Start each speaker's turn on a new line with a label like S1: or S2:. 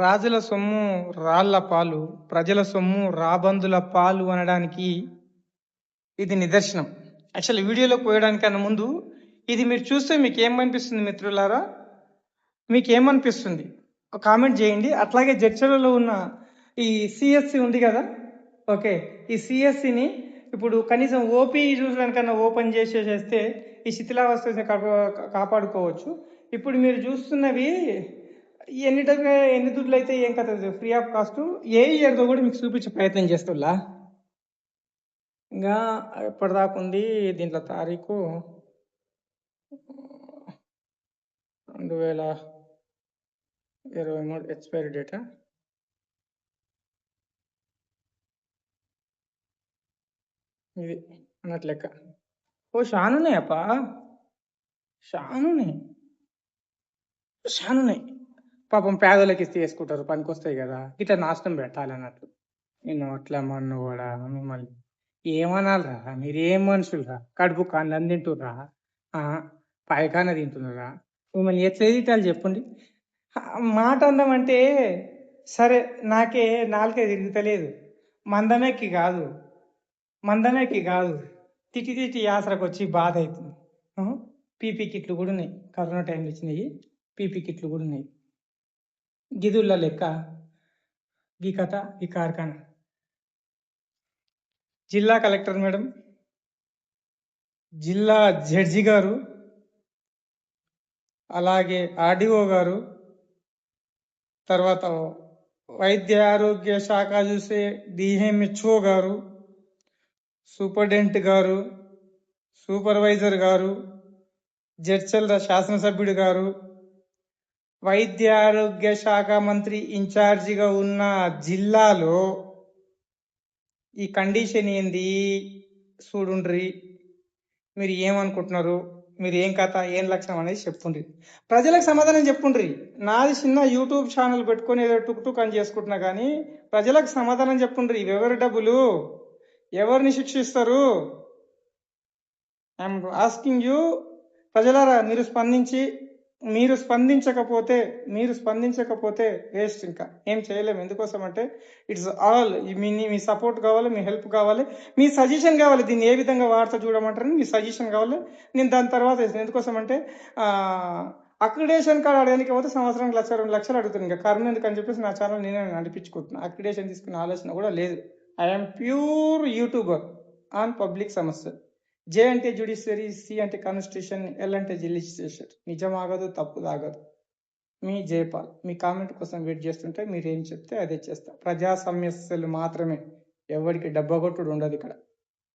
S1: రాజుల సొమ్ము రాళ్ల పాలు, ప్రజల సొమ్ము రాబందుల పాలు అనడానికి ఇది నిదర్శనం. యాక్చువల్లీ వీడియోలోకి పోయడానికన్నా ముందు ఇది మీరు చూస్తే మీకేమనిపిస్తుంది మిత్రులారా? మీకేమనిపిస్తుంది? ఒక కామెంట్ చేయండి. అట్లాగే జడ్చర్లలో ఉన్న ఈ సిఎస్సి ఉంది కదా, ఓకే, ఈ సిఎస్సిని ఇప్పుడు కనీసం ఓపీ చూడడానికన్నా ఓపెన్ చేసేస్తే ఈ శిథిలావస్థని కాపాడుకోవచ్చు. ఇప్పుడు మీరు చూస్తున్నవి ఎన్ని దుడ్లు అయితే ఏం కథ, ఫ్రీ ఆఫ్ కాస్ట్. ఏ ఇయర్తో కూడా మీకు చూపించే ప్రయత్నం చేస్తున్నా. ఇంకా ఎప్పటిదాకా ఉంది దీంట్లో తారీఖు 2023 ఎక్స్పైరీ డేటా. ఇది అన్నట్లు లెక్క. ఓ షానున్నాయప్పా, షానున్నాయి. పాపం పేదలకి ఇస్తే వేసుకుంటారు, పనికొస్తాయి కదా, ఇట్లా నాశనం పెట్టాలి అన్నట్లు. నేను అట్లా మన్ను కూడా మిమ్మల్ని ఏమనాలరా? మీరేం మనుషులరా? కడుపు కన్నం తింటుర్రా? పైకాన తింటున్నారా? మిమ్మల్ని ఎట్లా తిట్టాలి చెప్పండి. మాట అందామంటే సరే, నాకే నాలుకే తిరుగుతలేదు. మందమెక్కి కాదు, తిట్టి యాసరకు వచ్చి బాధ అవుతుంది. పీపీ కిట్లు కూడా ఉన్నాయి, కరోనా టైంలో ఇచ్చినాయి పీపీ కిట్లు కూడా ఉన్నాయి. గిదుళ్ళ లెక్క ఈ కథ, ఈ కార్ఖానా. జిల్లా కలెక్టర్ మేడం, జిల్లా జడ్జి గారు, అలాగే ఆర్డీఓ గారు, తర్వాత వైద్య ఆరోగ్య శాఖ చూసే డిఎంహెచ్ఓ గారు, సూపరింటెండెంట్ గారు, సూపర్వైజర్ గారు, జడ్చర్ల శాసనసభ్యుడు గారు, వైద్య ఆరోగ్య శాఖ మంత్రి ఇన్ఛార్జిగా ఉన్న జిల్లాలో ఈ కండిషన్ ఏంది చూడుండ్రి. మీరు ఏమనుకుంటున్నారు? మీరు ఏం కథ, ఏం లక్షణం అనేది చెప్పుండ్రి. ప్రజలకు సమాధానం చెప్పుండ్రి. నాది చిన్న యూట్యూబ్ ఛానల్ పెట్టుకొని ఏదో టుక్ అని చేసుకుంటున్నా, కానీ ప్రజలకు సమాధానం చెప్పుండ్రి. ఎవరి డబ్బులు ఎవరిని శిక్షిస్తారు? I'm asking you. ప్రజలారా, మీరు స్పందించకపోతే వేస్ట్. ఇంకా ఏం చేయలేము. ఎందుకోసం అంటే ఇట్స్ ఆల్ మీ సపోర్ట్ కావాలి, మీ హెల్ప్ కావాలి, మీ సజెషన్ కావాలి. దీన్ని ఏ విధంగా వార్త చూడమంటారని మీ సజెషన్ కావాలి. నేను దాని తర్వాత వేస్తాను. ఎందుకోసం అంటే అక్రిడేషన్ కార్డు అడగడానికి పోతే సంవత్సరానికి 1,00,000-2 లక్షలు అడుగుతుంది. ఇంకా కరుణ ఎందుకని చెప్పేసి నా ఛానల్ నేనే నడిపించుకుంటున్నాను. అక్రిడేషన్ తీసుకునే ఆలోచన కూడా లేదు. I'm pure YouTuber on public సమస్య. జే అంటే జ్యుడిషియరీ, సి అంటే కాన్స్టిట్యూషన్, ఎల్ అంటే లెజిస్లేచర్. నిజం ఆగదు, తప్పు ఆగదు. మీ జయపాల్. మీ కామెంట్ కోసం వెయిట్ చేస్తుంటే మీరు ఏం చెప్తే అదే చేస్తా. ప్రజా సమస్యలు మాత్రమే, ఎవరికి డబ్బగొట్టుడు ఉండదు ఇక్కడ.